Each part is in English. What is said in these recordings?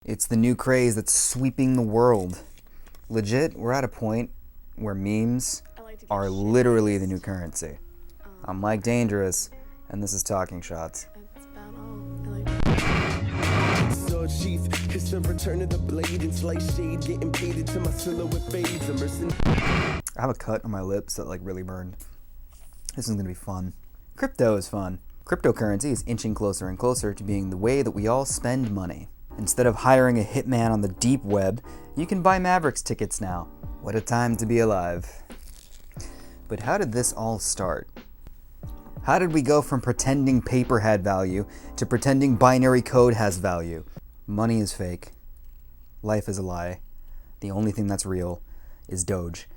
It's the new craze that's sweeping the world. Legit, we're at a point where memes are literally the new currency. I'm Mike Dangerous, and this is Talking Shots. That's about all. Sword sheath, it's the return of the blade and slight shade, getting paid into my silhouette fades. I have a cut on my lips that really burned. This is gonna be fun. Crypto is fun. Cryptocurrency is inching closer and closer to being the way that we all spend money. Instead of hiring a hitman on the deep web, you can buy Mavericks tickets now. What a time to be alive. But how did this all start? How did we go from pretending paper had value to pretending binary code has value? Money is fake. Life is a lie. The only thing that's real is Doge.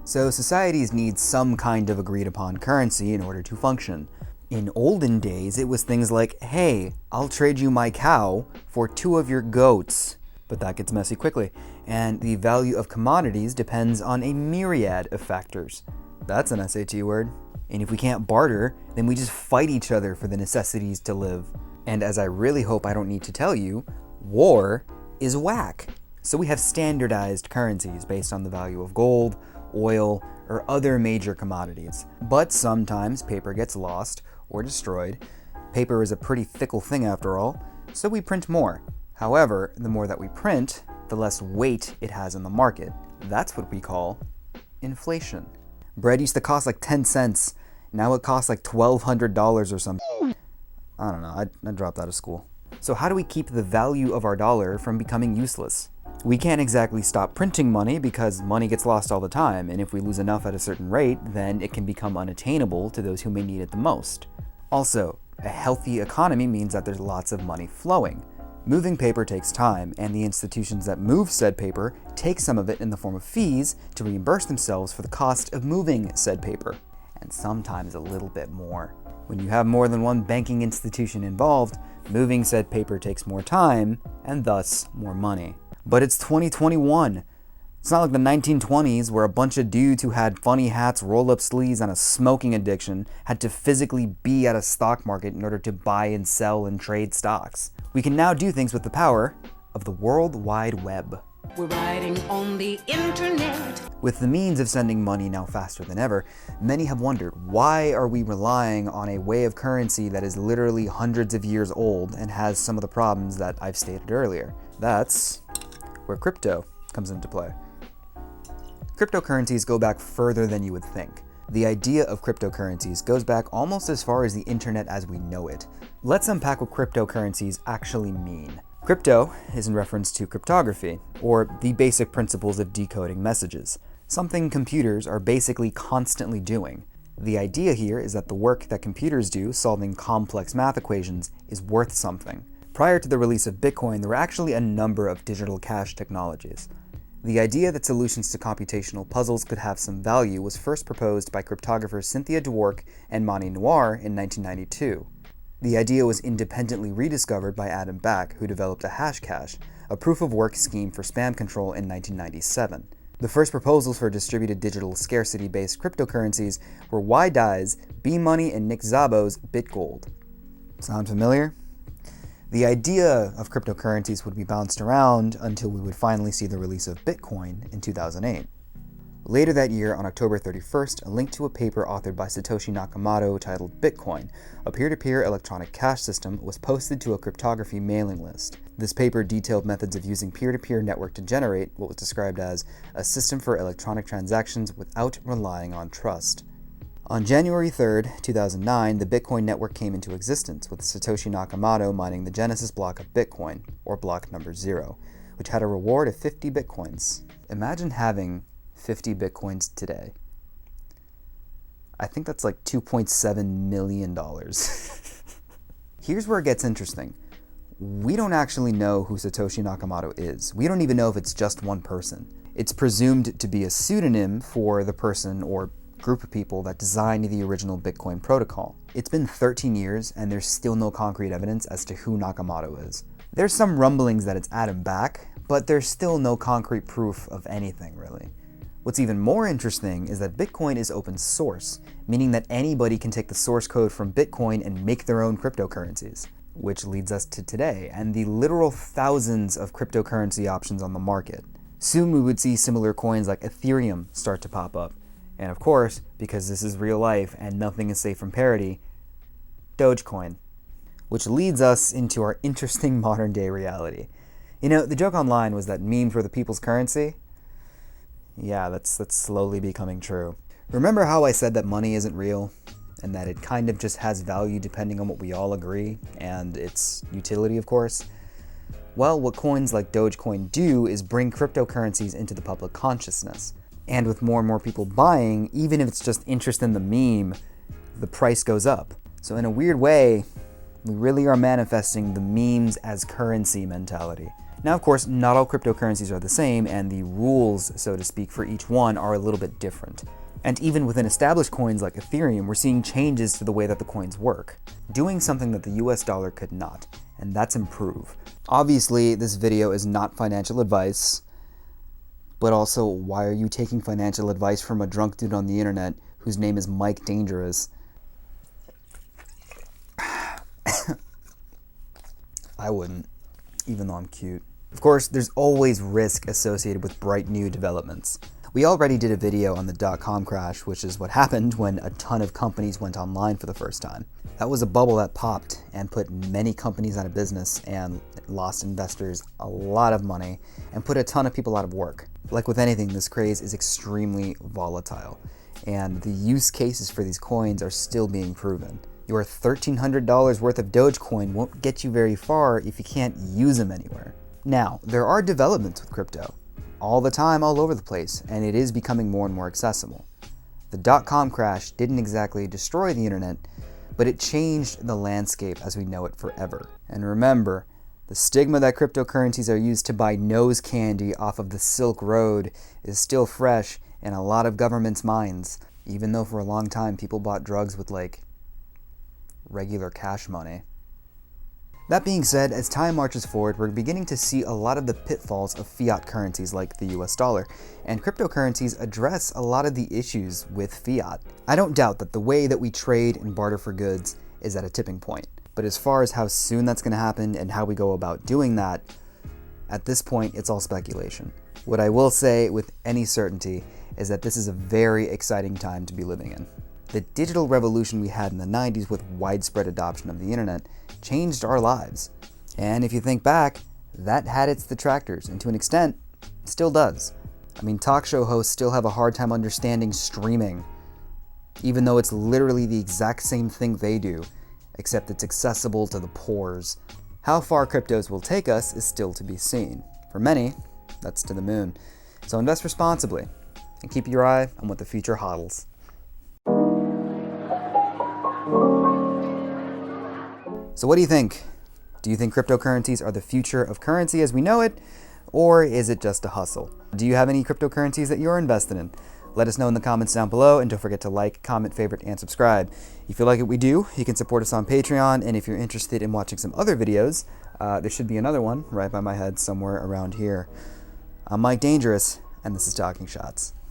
So societies need some kind of agreed upon currency in order to function. In olden days, it was things like, hey, I'll trade you my cow for 2 of your goats. But that gets messy quickly, and the value of commodities depends on a myriad of factors. That's an SAT word. And if we can't barter, then we just fight each other for the necessities to live. And as I really hope I don't need to tell you, war is whack. So we have standardized currencies based on the value of gold, oil, or other major commodities. But sometimes paper gets lost or destroyed. Paper is a pretty fickle thing after all, so we print more. However, the more that we print, the less weight it has in the market. That's what we call inflation. Bread used to cost 10 cents. Now it costs $1,200 or something. I don't know, I dropped out of school. So how do we keep the value of our dollar from becoming useless? We can't exactly stop printing money because money gets lost all the time, and if we lose enough at a certain rate, then it can become unattainable to those who may need it the most. Also, a healthy economy means that there's lots of money flowing. Moving paper takes time, and the institutions that move said paper take some of it in the form of fees to reimburse themselves for the cost of moving said paper, and sometimes a little bit more. When you have more than one banking institution involved, moving said paper takes more time, and thus more money. But it's 2021. It's not like the 1920s where a bunch of dudes who had funny hats, roll-up sleeves, and a smoking addiction had to physically be at a stock market in order to buy and sell and trade stocks. We can now do things with the power of the World Wide Web. We're riding on the internet. With the means of sending money now faster than ever, many have wondered, why are we relying on a way of currency that is literally hundreds of years old and has some of the problems that I've stated earlier? That's where crypto comes into play. Cryptocurrencies go back further than you would think. The idea of cryptocurrencies goes back almost as far as the internet as we know it. Let's unpack what cryptocurrencies actually mean. Crypto is in reference to cryptography, or the basic principles of decoding messages, something computers are basically constantly doing. The idea here is that the work that computers do solving complex math equations is worth something. Prior to the release of Bitcoin, there were actually a number of digital cash technologies. The idea that solutions to computational puzzles could have some value was first proposed by cryptographers Cynthia Dwork and Monty Noir in 1992. The idea was independently rediscovered by Adam Back, who developed a hash cache, a proof-of-work scheme for spam control in 1997. The first proposals for distributed digital scarcity-based cryptocurrencies were Y-Dai's B-Money and Nick Szabo's BitGold. Sound familiar? The idea of cryptocurrencies would be bounced around until we would finally see the release of Bitcoin in 2008. Later that year, on October 31st, a link to a paper authored by Satoshi Nakamoto titled Bitcoin, a peer-to-peer electronic cash system, was posted to a cryptography mailing list. This paper detailed methods of using peer-to-peer network to generate what was described as a system for electronic transactions without relying on trust. On January 3rd, 2009, the Bitcoin network came into existence, with Satoshi Nakamoto mining the genesis block of Bitcoin, or block number 0, which had a reward of 50 Bitcoins. Imagine having 50 Bitcoins today. I think that's $2.7 million. Here's where it gets interesting. We don't actually know who Satoshi Nakamoto is. We don't even know if it's just one person. It's presumed to be a pseudonym for the person or group of people that designed the original Bitcoin protocol. It's been 13 years and there's still no concrete evidence as to who Nakamoto is. There's some rumblings that it's Adam Back, but there's still no concrete proof of anything really. What's even more interesting is that Bitcoin is open source, meaning that anybody can take the source code from Bitcoin and make their own cryptocurrencies. which leads us to today and the literal thousands of cryptocurrency options on the market. Soon we would see similar coins like Ethereum start to pop up. And of course, because this is real life and nothing is safe from parody, Dogecoin. Which leads us into our interesting modern day reality. You know, the joke online was that memes were the people's currency. Yeah, that's slowly becoming true. Remember how I said that money isn't real? And that it kind of just has value depending on what we all agree, and its utility, of course? Well, what coins like Dogecoin do is bring cryptocurrencies into the public consciousness. And with more and more people buying, even if it's just interest in the meme, the price goes up. So in a weird way, we really are manifesting the memes as currency mentality. Now, of course, not all cryptocurrencies are the same, and the rules, so to speak, for each one are a little bit different. And even within established coins like Ethereum, we're seeing changes to the way that the coins work, doing something that the US dollar could not, and that's improve. Obviously, this video is not financial advice, but also, why are you taking financial advice from a drunk dude on the internet whose name is Mike Dangerous? I wouldn't, even though I'm cute. Of course, there's always risk associated with bright new developments. We already did a video on the dot-com crash, which is what happened when a ton of companies went online for the first time. That was a bubble that popped and put many companies out of business and lost investors a lot of money and put a ton of people out of work. Like with anything, this craze is extremely volatile, and the use cases for these coins are still being proven. Your $1,300 worth of Dogecoin won't get you very far if you can't use them anywhere. Now, there are developments with crypto. All the time, all over the place, and it is becoming more and more accessible. The dot-com crash didn't exactly destroy the internet, but it changed the landscape as we know it forever. And remember, the stigma that cryptocurrencies are used to buy nose candy off of the Silk Road is still fresh in a lot of governments' minds, even though for a long time people bought drugs with, like, regular cash money. That being said, as time marches forward, we're beginning to see a lot of the pitfalls of fiat currencies like the US dollar, and cryptocurrencies address a lot of the issues with fiat. I don't doubt that the way that we trade and barter for goods is at a tipping point, but as far as how soon that's going to happen and how we go about doing that, at this point, it's all speculation. What I will say with any certainty is that this is a very exciting time to be living in. The digital revolution we had in the 90s with widespread adoption of the internet changed our lives. And if you think back, that had its detractors, and to an extent, still does. I mean, talk show hosts still have a hard time understanding streaming, even though it's literally the exact same thing they do, except it's accessible to the pores. How far cryptos will take us is still to be seen. For many, that's to the moon. So invest responsibly, and keep your eye on what the future hodls. So what do you think? Do you think cryptocurrencies are the future of currency as we know it, or is it just a hustle? Do you have any cryptocurrencies that you're invested in? Let us know in the comments down below, and don't forget to like, comment, favorite, and subscribe. If you like what we do, you can support us on Patreon, and if you're interested in watching some other videos, there should be another one right by my head somewhere around here. I'm Mike Dangerous, and this is Talking Shots.